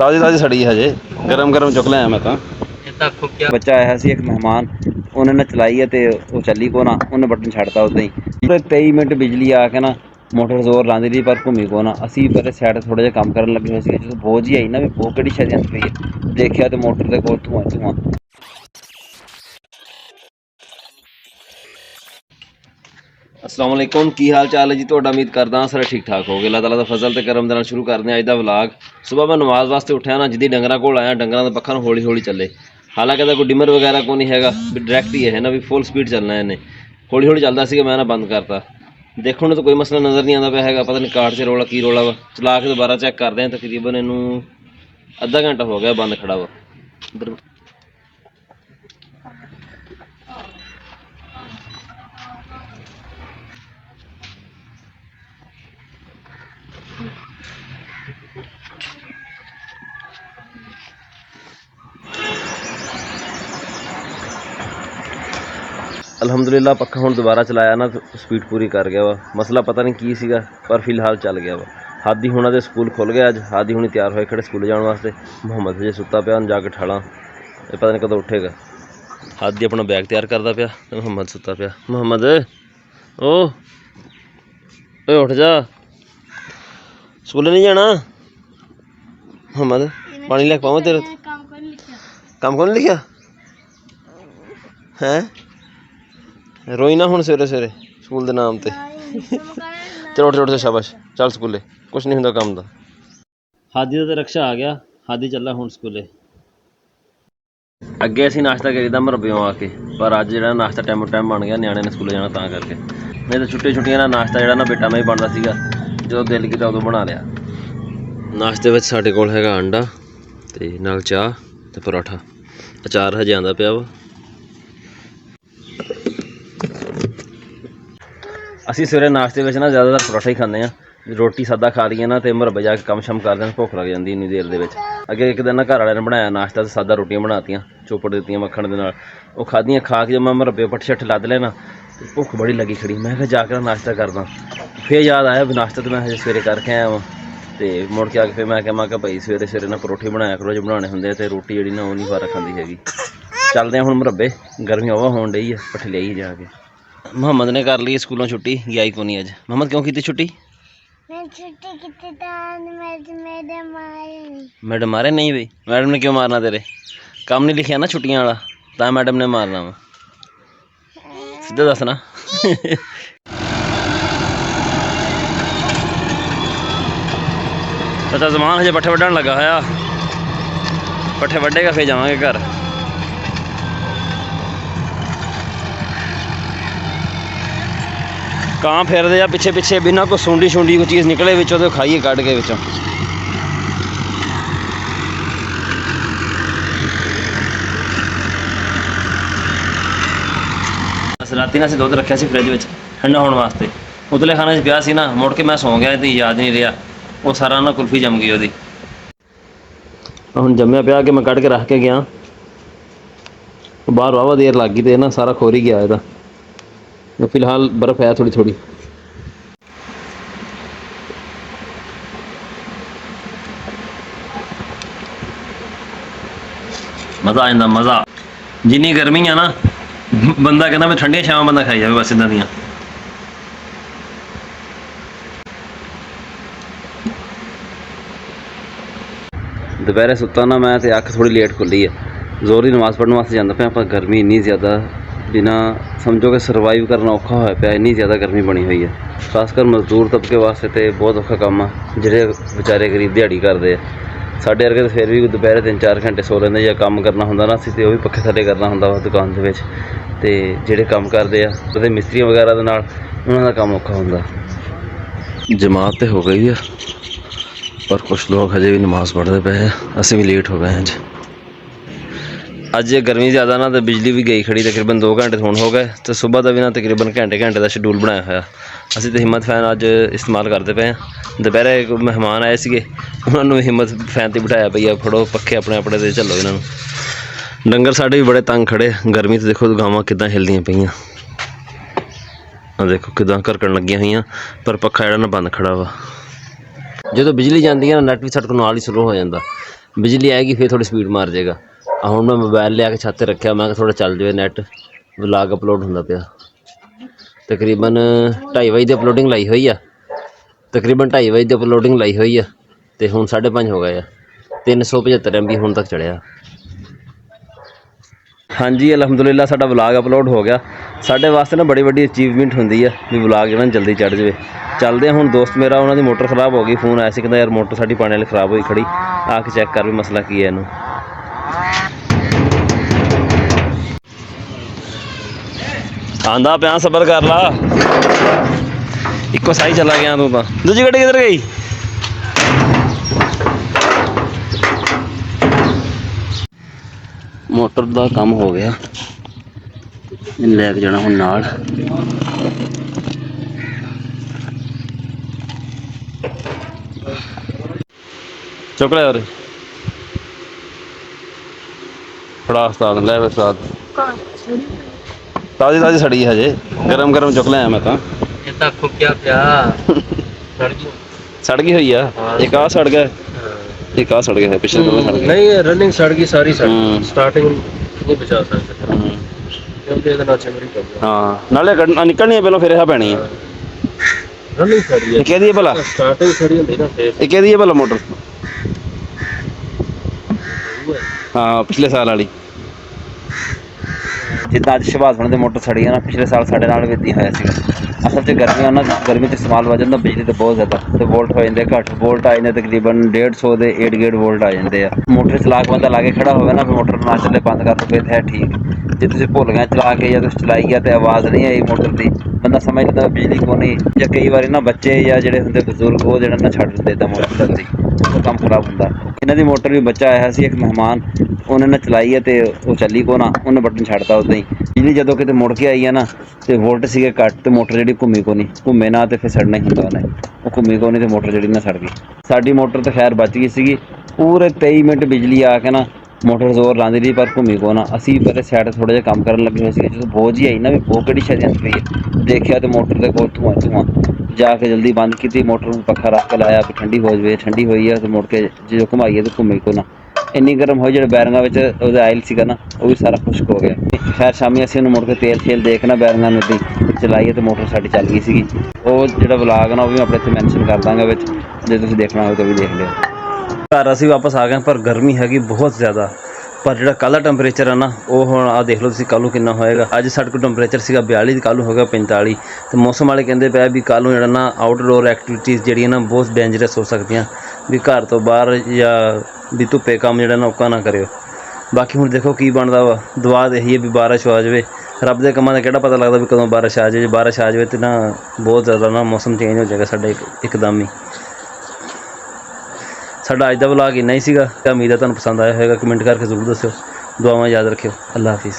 ताज़ी ताज़ी सड़ी हजे गरम गरम चुक लिया मैं तो। बच्चा आया सी एक मेहमान उन्होंने चलाई है तो वो चली को ना उन्हें बटन छड़ता उदा ही 23 मिनट बिजली आके ना मोटर जोर लाँदी रही पर घूमी को ना असी पहले सैड थोड़ा जिहा काम करन लगे हुए जो बोझ ही आई ना भी बोझ किहड़ी शैद आंदी पई है देखिया तो मोटर के कोल धुआं धुआं। अस्सलाम वालेकुम की हाल चाल है जी तुहाडा उम्मीद करदा सारे ठीक ठाक हो गए अल्लाह ताला दा फजल ते करम दे नाल शुरू करदे अज दा व्लॉग। सुबह मैं नमाज वास्ते उठ्या ना जिद्दी डंगरां कोल आया डंगरां दा पक्खा हौली हौली चले हालांकि कोई डिमर वगैरह को नहीं हैगा भी डायरैक्ट ही है ना भी फुल स्पीड चलना है इन्हें हौली हौली चलदा सीगा मैं ना बंद करता देखो ना तो कोई मसला नज़र नहीं आता पाया हैगा पता नहीं कार च रोला की रोला वा चला के दोबारा चेक करते हैं तकरीबन इनू अद्धा घंटा हो गया बंद खड़ा वा। अलहमदुलिल्लाह पक्का हुण दोबारा चलाया ना तो स्पीड पूरी कर गया वा मसला पता नहीं की सीगा पर फिलहाल चल गया वा। हादी हुणा दे स्कूल खुल गया अज हादी हुणी तैयार होए खड़े स्कूल जाने वास्ते मुहम्मद जे सुता पिया जाके ठाला ये पता नहीं कदों उठेगा। हादी अपना बैग तैयार करता पिया मुहम्मद सुता पिया मुहम्मद ओ उठ जा स्कूल नहीं जाना मुहम्मद पानी लेके पावा तेरे काम कौन लिखा है रोई ना हुण सवेरे सवेरे स्कूल के नाम से चलो उठ उठ शाबाश चल स्कूले कुछ नहीं होंदा काम दा। हादी का तो रक्षा आ गया हादी चला हुण स्कूले अगे असीं नाश्ता करीदा मरब्बियों आके पर अज जो नाश्ता टाइमो टाइम बन गया न्याणे ने स्कूले जाना तां करके नहीं तो छुट्टी छुट्टियां ना नाश्ता जो ना बेटा में ही बनता सीगा जो दिल कीता उदों बना लिया। नाश्ते विच साडे कोल हैगा अंडा ते नाल चाह ते पराठा अचार हजे आंदा पिया वा। असी सवेरे नाश्ते में ना ज़्यादातर पराठा ही खाने रोटी सादा खा लीए ना तो मरब्बे जाके कम शम करते हैं भुख लग जाती इन्नी देर के अगे एक दिन ना घर वाले ने बनाया नाश्ता तो सादा रोटियां बनातियां चोपड़ दी मक्खन के नाल वो खादियां खा के जब मैं मरब्बे पट्ठ शट्ठ लद लेना तो भुख बड़ी लगी खड़ी मैं कहा जाकर नाश्ता करदा फिर याद आया भी नाश्ता तो मैं हजे सवेरे करके आया वां तो मुड़ के आके फिर मैं कहा भाई सवेरे सवेरे ना परोठे बनाया करो जो बनाने होंगे तो रोटी जी ना वो नहीं फर्क खाती हैगी। चलते हैं हुण मरब्बे गर्मी हवा होण डई है पट्ठे लियाई जाके। मोहम्मद ने कर ली स्कूलों छुट्टी गया ही को नहीं अज मोहम्मद क्यों की छुट्टी मैडम मारे नहीं भाई मैडम ने क्यों मारना तेरे काम नहीं लिखा ना छुट्टियां वाला ता मैडम ने मारना वा सीधा दसना। चाचा जमान हजे पट्ठे वड्ढन लगा होया पट्ठे वड्ढेगा फिर जावांगे घर। कां फिरदे आ पिछे पिछे बिना कोई सुंडी शुंडी कोई चीज़ निकले विचों तो खाइए कढ़ के विचों। राती ना असीं दुध रखिया सी फ्रिज में ठंडा होने वास्ते उतले खाने पिया सी ना मुड़ के मैं सौ गया तो याद नहीं रहा वो सारा ना कुल्फी जम गई वो हुण जम्मिया पिया कि मैं कढ़ के रख के गया बाहर वाहवा देर लग गई तो ना सारा खोर ही गया ਇਹਦਾ फिलहाल बर्फ है थोड़ी थोड़ी। मज़ा आ जाता मज़ा जिन्नी गर्मी है ना बंदा कहना मैं ठंडिया छावां बंदा खाई जाए बस इदा दियां। दोपहरे सुता ना मैं तो अख थोड़ी लेट खुली है जोर की नमाज़ पढ़ने वास्ते जाता पाया पर गर्मी इन्नी ज़्यादा बिना समझो कि सर्वाइव करना औखा होया पिया इन्नी ज़्यादा गर्मी बनी हुई है खासकर मजदूर तबके वास्ते तो बहुत औखा काम है ਜਿਹੜੇ बेचारे गरीब दिहाड़ी करते हैं साढ़े वर्गे तो फिर भी दोपहर 3-4 घंटे सो लेंगे या काम करना होंदा ना असीं ते वो भी पक्खे थल्ले करना होंदा वा दुकान दे विच ते ਜਿਹੜੇ काम करते हैं तो मिस्त्रियों वगैरह दे नाल उन्हां दा काम औखा होंदा। जमात तो हो गई है पर कुछ लोग हजे भी नमाज़ पढ़ते पे हैं असीं भी लेट हो गए हैं अज गर्मी ज़्यादा ना तो बिजली भी गई खड़ी तकरीबन 2 घंटे हुण हो गए तो सुबह का भी ना तकरीबन घंटे का शेड्यूल बनाया होया असीं तो हिम्मत फैन अज इस्तेमाल करते पे हैं। दोपहर एक मेहमान आए थे उन्होंने हिम्मत फैन से बिठाया पई फड़ो पक्खे अपने अपने तो झलो इन्हों डंगर साढ़े भी बड़े तंग खड़े गर्मी तो देखो गावां किदां हिलदियां पईयां देखो किदां घरकन लगियां हुई पर पक्खा जिहड़ा ना बंद खड़ा वा जो बिजली जाती है ना नैट भी साडे कोल नाल ही स्लो हो जाता बिजली आएगी फिर थोड़ी स्पीड मार जाएगा। ਹੁਣ मैं मोबाइल लिया के छत ते रखा, मैं थोड़ा चल जाए नैट व्लॉग अपलोड होंदा पिया। तकरीबन 2:30 बजे की अपलोडिंग लाई हुई है, तकरीबन 2:30 बजे की अपलोडिंग लाई हुई है तो हुण 5:30 हो गए आ। 375 MB हुण तक चढ़िया। हाँ जी अलहमदुलिल्लाह साडा व्लॉग अपलोड हो गया। साडे वास्ते ना बड़ी वड्डी अचीवमेंट होंदी है भी व्लॉग जो जल्दी चढ़ जाए। चलते हैं हुण दोस्त मेरा उन्होंने मोटर खराब हो गई, फोन आया सी कहंदा यार मोटर साडी पानी वाली खराब हुई खड़ी, आके चैक कर भी मसला की है इनू। आंदा पिया सबर कर ला, इको साई चला गया तू तो। दूजी गड्डी किधर गई? मोटर का काम हो गया, लैके जाना हुण नाल। चुक लिया फड़ा उस्ताद, लै उस्ताद ताजी ताजी सड़ी है हजे, गरम गरम चुक लिया मैं तो। सड़ गई हुई है, एक आ सड़ गया, एक आ सड़ गया है, पिछले तो सड़ गया। नहीं रनिंग सड़ गई सारी, स्टार्टिंग नहीं बचा सकते क्योंकि ਇਹਦੇ ਨਾਲ ਚਮੜੀ ਪਊਗਾ। ਹਾਂ ਨਾਲੇ ਨਿਕਲਣੀ ਪਹਿਲਾਂ ਫਿਰ ਇਹ ਪੈਣੀ ਹੈ। ਰਨਿੰਗ ਸੜੀ ਹੈ, ਇਹ ਕਿਹਦੀ ਹੈ ਭਲਾ? ਸਟਾਰਟਿੰਗ ਸੜੀ ਹੁੰਦੀ ਨਾ ਫੇਰ। ਇਹ ਕਿਹਦੀ ਹੈ ਭਲਾ ਮੋਟਰ? ਹਾਂ ਪਿਛਲੇ ਸਾਲ ਵਾਲੀ। ਜਿੱਦਾਂ ਅੱਜ ਸ਼ਬਾਜ਼ ਹੋਣ ਦੇ ਮੋਟਰ ਸੜੀ ਹੈ ਨਾ, ਪਿਛਲੇ ਸਾਲ ਸਾਡੇ ਨਾਲ ਵੀ ਇੱਦਾਂ ਹੋਇਆ ਸੀਗਾ। ਅਸਲ 'ਚ ਗਰਮੀਆਂ ਨਾ, ਗਰਮੀ 'ਚ ਇਸਤੇਮਾਲ ਵੱਧ ਜਾਂਦਾ ਬਿਜਲੀ ਤੇ ਬਹੁਤ ਜ਼ਿਆਦਾ, ਤੇ ਵੋਲਟ ਹੋ ਜਾਂਦੇ ਘੱਟ, ਵੋਲਟ ਆ ਜਾਂਦੇ ਤਕਰੀਬਨ 150 ਦੇ 8 ਵੋਲਟ ਆ ਜਾਂਦੇ ਆ। ਮੋਟਰ ਚਲਾ ਕੇ ਬੰਦਾ ਲਾ ਕੇ ਖੜਾ ਹੋਵੇ ਨਾ, ਮੋਟਰ ਨਾ ਚੱਲੇ ਬੰਦ ਕਰ ਦੋ ਫਿਰ ਹੈ ਠੀਕ। ਜੇ ਤੁਸੀਂ ਭੁੱਲ ਗਏ ਚਲਾ ਕੇ ਜਾਂ ਤੁਸੀਂ ਚਲਾਈ ਆ ਤੇ ਆਵਾਜ਼ ਨਹੀਂ ਆਈ ਮੋਟਰ ਦੀ, ਬੰਦਾ ਸਮਝ ਲੈਂਦਾ ਬਿਜਲੀ ਕੋ ਨਹੀਂ। ਜਾਂ ਕਈ ਵਾਰੀ ਨਾ ਬੱਚੇ ਜਾਂ ਜਿਹੜੇ ਹੁੰਦੇ ਬਜ਼ੁਰਗ ਉਹ ਜਿਹੜਾ ਨਾ ਛੱਡ ਦਿੰਦੇ ਤਾਂ ਮੋਟਰ ਜਲਦੀ, ਉਹ ਕੰਮ ਖਰਾਬ ਹੁੰਦਾ। ਇਹਨਾਂ ਦੀ ਮੋਟਰ ਵੀ ਬੱਚਾ ਆਇਆ ਸੀ ਇੱਕ ਮਹਿਮਾਨ, ਉਹਨੇ ਨਾ ਚਲਾਈ ਹੈ ਤੇ ਉਹ ਚੱਲੀ ਕੋ ਨਾ, ਉਹਨੇ ਬਟਨ ਛੱਡਤਾ ਉੱਦਾਂ ਹੀ। ਬਿਜਲੀ ਜਦੋਂ ਕਿਤੇ ਮੁੜ ਕੇ ਆਈ ਆ ਨਾ ਤੇ ਵੋਲਟ ਸੀਗੇ ਘੱਟ ਤੇ ਮੋਟਰ ਜਿਹੜੀ ਘੁੰਮੀ ਕੋ ਨਹੀਂ, ਘੁੰਮੇ ਨਾ ਤੇ ਫਿਰ ਸੜਨਾ ਹੀ ਹੁੰਦਾ ਉਹਨੇ, ਉਹ ਘੁੰਮੀ ਕੋ ਨਹੀਂ ਤੇ ਮੋਟਰ ਜਿਹੜੀ ਨਾ ਸੜ ਗਈ। ਸਾਡੀ ਮੋਟਰ ਤਾਂ ਖੈਰ ਬਚ ਗਈ ਸੀਗੀ, ਪੂਰੇ 23 ਮਿੰਟ ਬਿਜਲੀ ਆ ਕੇ ਨਾ ਮੋਟਰ ਜ਼ੋਰ ਲਾਉਂਦੀ ਰਹੀ ਪਰ ਘੁੰਮੀ ਕੋ ਨਾ। ਅਸੀਂ ਪਹਿਲੇ ਸਾਈਡ ਥੋੜ੍ਹਾ ਜਿਹਾ ਕੰਮ ਕਰਨ ਲੱਗੇ ਹੋਏ ਸੀਗੇ, ਜਦੋਂ ਬੋਝ ਹੀ ਆਈ ਨਾ ਵੀ ਬੋਝ ਕਿਹੜੀ ਸ਼ਾਇਦ ਜਾਂਦੀ ਪਈ ਹੈ, ਦੇਖਿਆ ਤੇ ਮੋਟਰ ਦੇ ਕੋਲ ਧੂੰਆਂ ਧੂੰਆਂ, ਜਾ ਕੇ ਜਲਦੀ ਬੰਦ ਕੀਤੀ ਮੋਟਰ ਨੂੰ, ਪੱਖਾ ਰੱਖ ਕੇ ਲਾਇਆ ਵੀ ਠੰਡੀ ਹੋ ਜਾਵੇ। ਠੰਡੀ ਹੋਈ ਆ ਤੇ ਮੁੜ ਕੇ ਜਦੋਂ ਘੁਮਾਈਏ ਤੇ ਘੁੰਮੀ ਕੋ ਨਾ, ਇੰਨੀ ਗਰਮ ਹੋਈ ਜਿਹੜੇ ਬੈਰਿੰਗਾਂ ਵਿੱਚ ਉਹਦਾ ਆਇਲ ਸੀਗਾ ਨਾ ਉਹ ਵੀ ਸਾਰਾ ਖੁਸ਼ਕ ਹੋ ਗਿਆ। ਖੈਰ ਸ਼ਾਮੀ ਅਸੀਂ ਉਹਨੂੰ ਮੁੜ ਕੇ ਤੇਲ ਸ਼ੇਲ ਦੇਖਣਾ ਬੈਰਿੰਗਾਂ ਨੂੰ ਇੱਦਾਂ ਚਲਾਈਏ ਤੇ ਮੋਟਰ ਸਾਡੀ ਚੱਲ ਗਈ ਸੀਗੀ। ਉਹ ਜਿਹੜਾ ਵਲਾਗ ਨਾ ਉਹ ਵੀ ਆਪਣੇ ਇੱਥੇ ਮੈਂਸ਼ਨ ਕਰ ਦਾਂਗਾ ਵਿੱਚ, ਜੇ ਤੁਸੀਂ ਦੇਖਣਾ ਹੋਵੇ ਤਾਂ ਵੀ ਦੇਖ ਲਿਓ। ਘਰ ਅਸੀਂ ਵਾਪਸ ਆ ਗਏ ਪਰ ਗਰਮੀ ਹੈਗੀ ਬਹੁਤ ਜ਼ਿਆਦਾ। ਪਰ ਜਿਹੜਾ ਕੱਲ੍ਹ ਦਾ ਟੈਂਪਰੇਚਰ ਆ ਨਾ ਉਹ ਹੁਣ ਆ ਦੇਖ ਲਓ ਤੁਸੀਂ ਕੱਲ੍ਹ ਨੂੰ ਕਿੰਨਾ ਹੋਏਗਾ। ਅੱਜ ਸਾਡੇ ਕੋਲ ਟੈਂਪਰੇਚਰ ਸੀਗਾ 42 ਤੇ ਕੱਲ੍ਹ ਨੂੰ ਹੋ ਗਿਆ 45। ਤੇ ਮੌਸਮ ਵਾਲੇ ਕਹਿੰਦੇ ਪਿਆ ਵੀ ਕੱਲ੍ਹ ਨੂੰ ਜਿਹੜਾ ਨਾ ਆਊਟਡੋਰ ਐਕਟੀਵਿਟੀਜ਼ ਜਿਹੜੀਆਂ ਨਾ ਬਹੁਤ ਡੇਂਜਰਸ ਹੋ ਸਕਦੀਆਂ, ਵੀ ਘਰ ਤੋਂ ਬਾਹਰ ਜਾਂ ਵੀ ਧੁੱਪੇ ਕੰਮ ਜਿਹੜਾ ਨਾ ਔਕਾ ਨਾ ਕਰਿਓ। ਬਾਕੀ ਹੁਣ ਦੇਖੋ ਕੀ ਬਣਦਾ ਵਾ, ਦੁਆ ਇਹੀ ਹੈ ਵੀ ਬਾਰਿਸ਼ ਆ ਜਾਵੇ। ਰੱਬ ਦੇ ਕੰਮਾਂ ਦਾ ਕਿਹੜਾ ਪਤਾ ਲੱਗਦਾ ਵੀ ਕਦੋਂ ਬਾਰਿਸ਼ ਆ ਜਾਵੇ। ਜੇ ਬਾਰਿਸ਼ ਆ ਜਾਵੇ ਤਾਂ ਨਾ ਬਹੁਤ ਜ਼ਿਆਦਾ ਨਾ ਮੌਸਮ ਚੇਂਜ ਹੋ ਜਾਏਗਾ ਸਾਡਾ ਇੱਕਦਮ ਹੀ। ਸਾਡਾ ਅੱਜ ਦਾ ਵਲੌਗ ਇੰਨਾ ਹੀ ਸੀਗਾ, ਉਮੀਦ ਹੈ ਤੁਹਾਨੂੰ ਪਸੰਦ ਆਇਆ ਹੋਵੇਗਾ। ਕਮੈਂਟ ਕਰਕੇ ਜ਼ਰੂਰ ਦੱਸਿਓ, ਦੁਆਵਾਂ ਯਾਦ ਰੱਖਿਓ। ਅੱਲਾ ਹਾਫਿਜ਼।